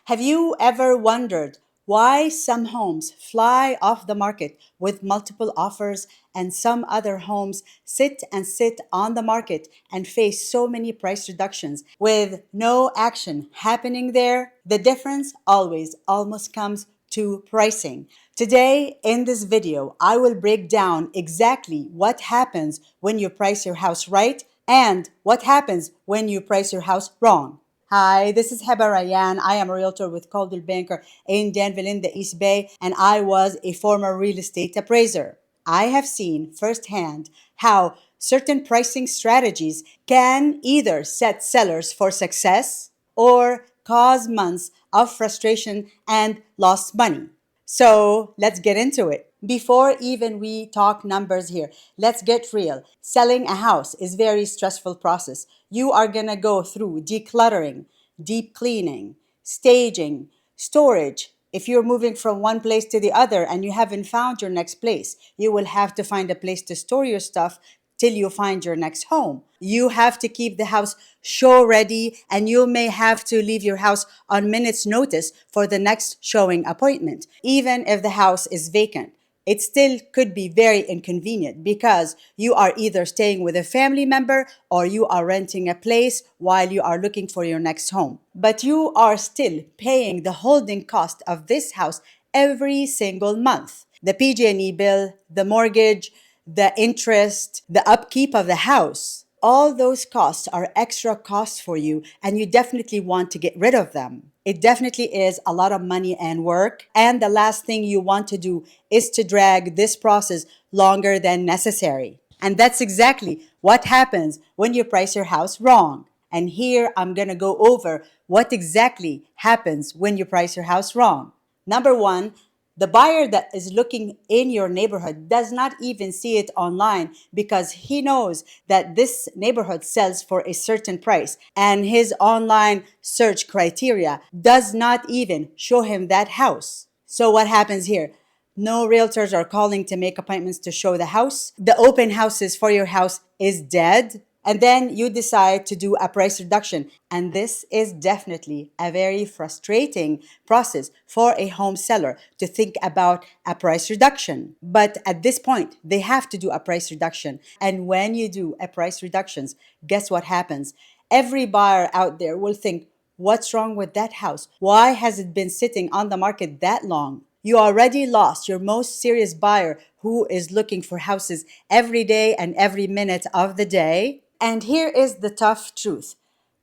Have you ever wondered why some homes fly off the market with multiple offers and some other homes sit and sit on the market and face so many price reductions with no action happening there? The difference always almost comes to pricing. Today, in this video, I will break down exactly what happens when you price your house right and what happens when you price your house wrong. Hi, this is Heba Rayan. I am a realtor with Coldwell Banker in Danville in the East Bay, and I was a former real estate appraiser. I have seen firsthand how certain pricing strategies can either set sellers for success or cause months of frustration and lost money. So let's get into it. Before even we talk numbers here, let's get real. Selling a house is a very stressful process. You are gonna go through decluttering, deep cleaning, staging, storage. If you're moving from one place to the other and you haven't found your next place, you will have to find a place to store your stuff till you find your next home. You have to keep the house show ready, and you may have to leave your house on minutes notice for the next showing appointment. Even if the house is vacant, it still could be very inconvenient because you are either staying with a family member or you are renting a place while you are looking for your next home. But you are still paying the holding cost of this house every single month. The PG&E bill, the mortgage, the interest, the upkeep of the house. All those costs are extra costs for you, and you definitely want to get rid of them. It definitely is a lot of money and work. And the last thing you want to do is to drag this process longer than necessary. And that's exactly what happens when you price your house wrong. And here I'm going to go over what exactly happens when you price your house wrong. Number one, the buyer that is looking in your neighborhood does not even see it online because he knows that this neighborhood sells for a certain price, and his online search criteria does not even show him that house. So what happens here? No realtors are calling to make appointments to show the house. The open houses for your house is dead. And then you decide to do a price reduction. And this is definitely a very frustrating process for a home seller to think about a price reduction. But at this point, they have to do a price reduction. And when you do a price reductions, guess what happens? Every buyer out there will think, what's wrong with that house? Why has it been sitting on the market that long? You already lost your most serious buyer who is looking for houses every day and every minute of the day. And here is the tough truth.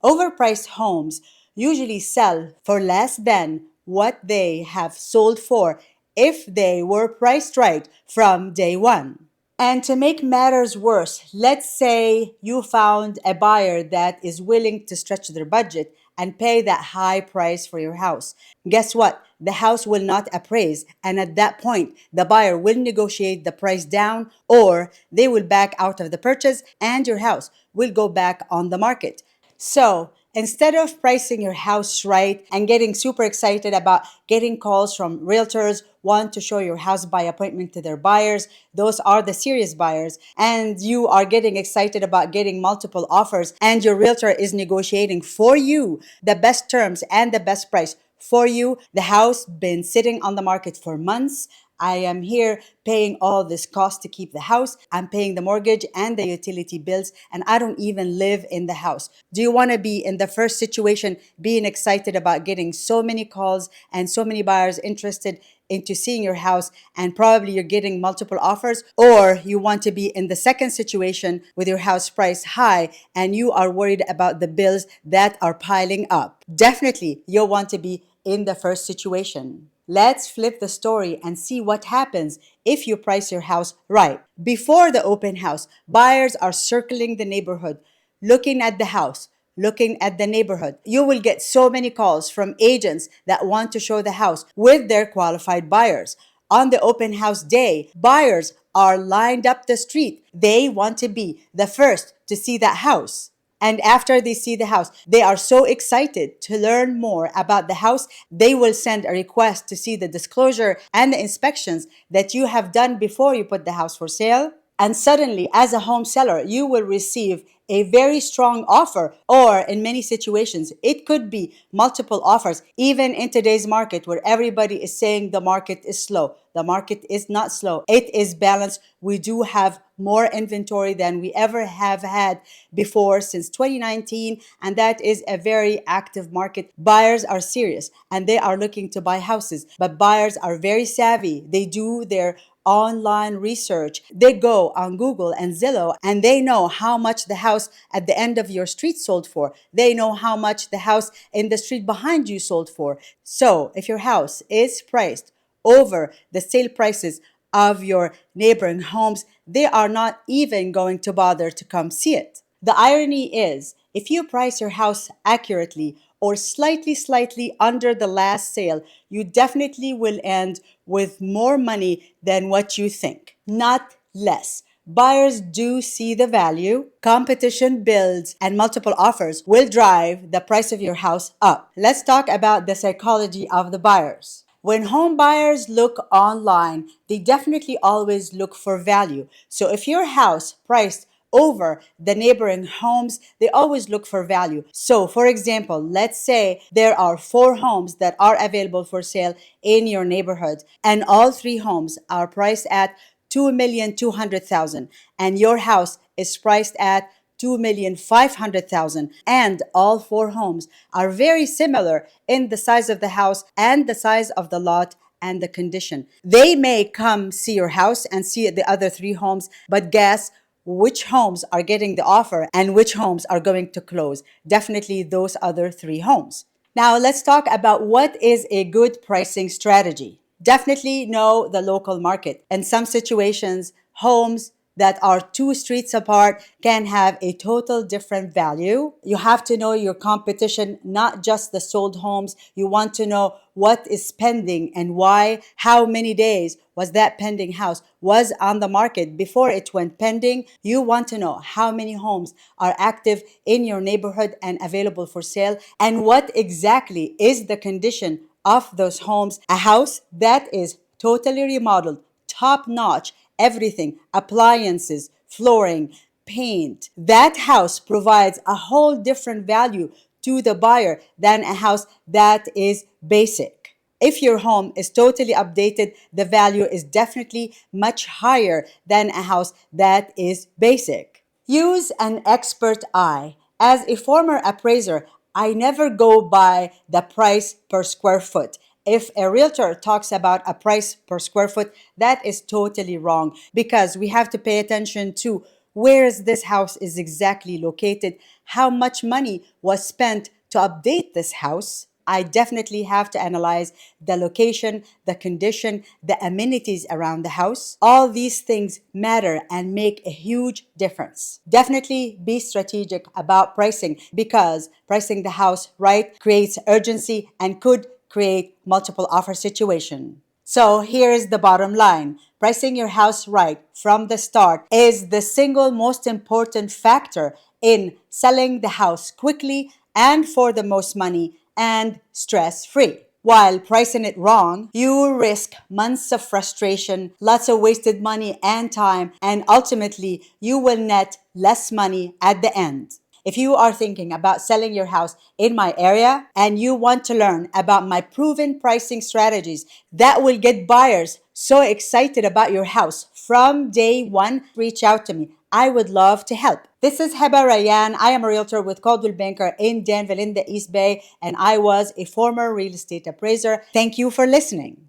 Overpriced homes usually sell for less than what they have sold for if they were priced right from day one. And to make matters worse, let's say you found a buyer that is willing to stretch their budget and pay that high price for your house. Guess what? The house will not appraise. And at that point, the buyer will negotiate the price down, or they will back out of the purchase and your house will go back on the market. So instead of pricing your house right and getting super excited about getting calls from realtors want to show your house by appointment to their buyers, those are the serious buyers, and you are getting excited about getting multiple offers and your realtor is negotiating for you the best terms and the best price for you. The house been sitting on the market for months. I am here paying all this cost to keep the house. I'm paying the mortgage and the utility bills, and I don't even live in the house. Do you want to be in the first situation, being excited about getting so many calls and so many buyers interested into seeing your house, and probably you're getting multiple offers? Or you want to be in the second situation with your house price high and you are worried about the bills that are piling up? Definitely, you'll want to be in the first situation. Let's flip the story and see what happens if you price your house right. Before the open house, buyers are circling the neighborhood, looking at the house, looking at the neighborhood. You will get so many calls from agents that want to show the house with their qualified buyers. On the open house day, buyers are lined up the street. They want to be the first to see that house. And after they see the house, they are so excited to learn more about the house. They will send a request to see the disclosure and the inspections that you have done before you put the house for sale. And suddenly, as a home seller, you will receive a very strong offer, or in many situations, it could be multiple offers. Even in today's market where everybody is saying the market is slow, the market is not slow. It is balanced. We do have more inventory than we ever have had before since 2019, and that is a very active market. Buyers are serious and they are looking to buy houses, but buyers are very savvy. They do their online research. They go on Google and Zillow and they know how much the house at the end of your street sold for. They know how much the house in the street behind you sold for. So if your house is priced over the sale prices of your neighboring homes, they are not even going to bother to come see it. The irony is, if you price your house accurately or slightly under the last sale, you definitely will end with more money than what you think, not less. Buyers do see the value, competition builds, and multiple offers will drive the price of your house up. Let's talk about the psychology of the buyers. When home buyers look online, they definitely always look for value. So if your house priced over the neighboring homes, they always look for value. So, for example, let's say there are 4 homes that are available for sale in your neighborhood, and all 3 homes are priced at 2,200,000, and your house is priced at 2,500,000, and all 4 homes are very similar in the size of the house and the size of the lot and the condition. They may come see your house and see the other 3 homes, but guess which homes are getting the offer and which homes are going to close? Definitely those other 3 homes. Now let's talk about what is a good pricing strategy. Definitely know the local market. In some situations, homes that are 2 streets apart can have a total different value. You have to know your competition, not just the sold homes. You want to know what is pending and why, how many days was that pending house was on the market before it went pending. You want to know how many homes are active in your neighborhood and available for sale, and what exactly is the condition of those homes. A house that is totally remodeled, top notch, everything, appliances, flooring, paint. That house provides a whole different value to the buyer than a house that is basic. If your home is totally updated, the value is definitely much higher than a house that is basic. Use an expert eye. As a former appraiser, I never go by the price per square foot. If a realtor talks about a price per square foot, that is totally wrong, because we have to pay attention to where is this house is exactly located, how much money was spent to update this house. I definitely have to analyze the location, the condition, the amenities around the house. All these things matter and make a huge difference. Definitely be strategic about pricing, because pricing the house right creates urgency and could create multiple offer situation. So here is the bottom line. Pricing your house right from the start is the single most important factor in selling the house quickly and for the most money and stress-free. While pricing it wrong, you risk months of frustration, lots of wasted money and time, and ultimately you will net less money at the end. If you are thinking about selling your house in my area and you want to learn about my proven pricing strategies that will get buyers so excited about your house from day one, reach out to me. I would love to help. This is Heba Rayan. I am a realtor with Coldwell Banker in Danville in the East Bay, and I was a former real estate appraiser. Thank you for listening.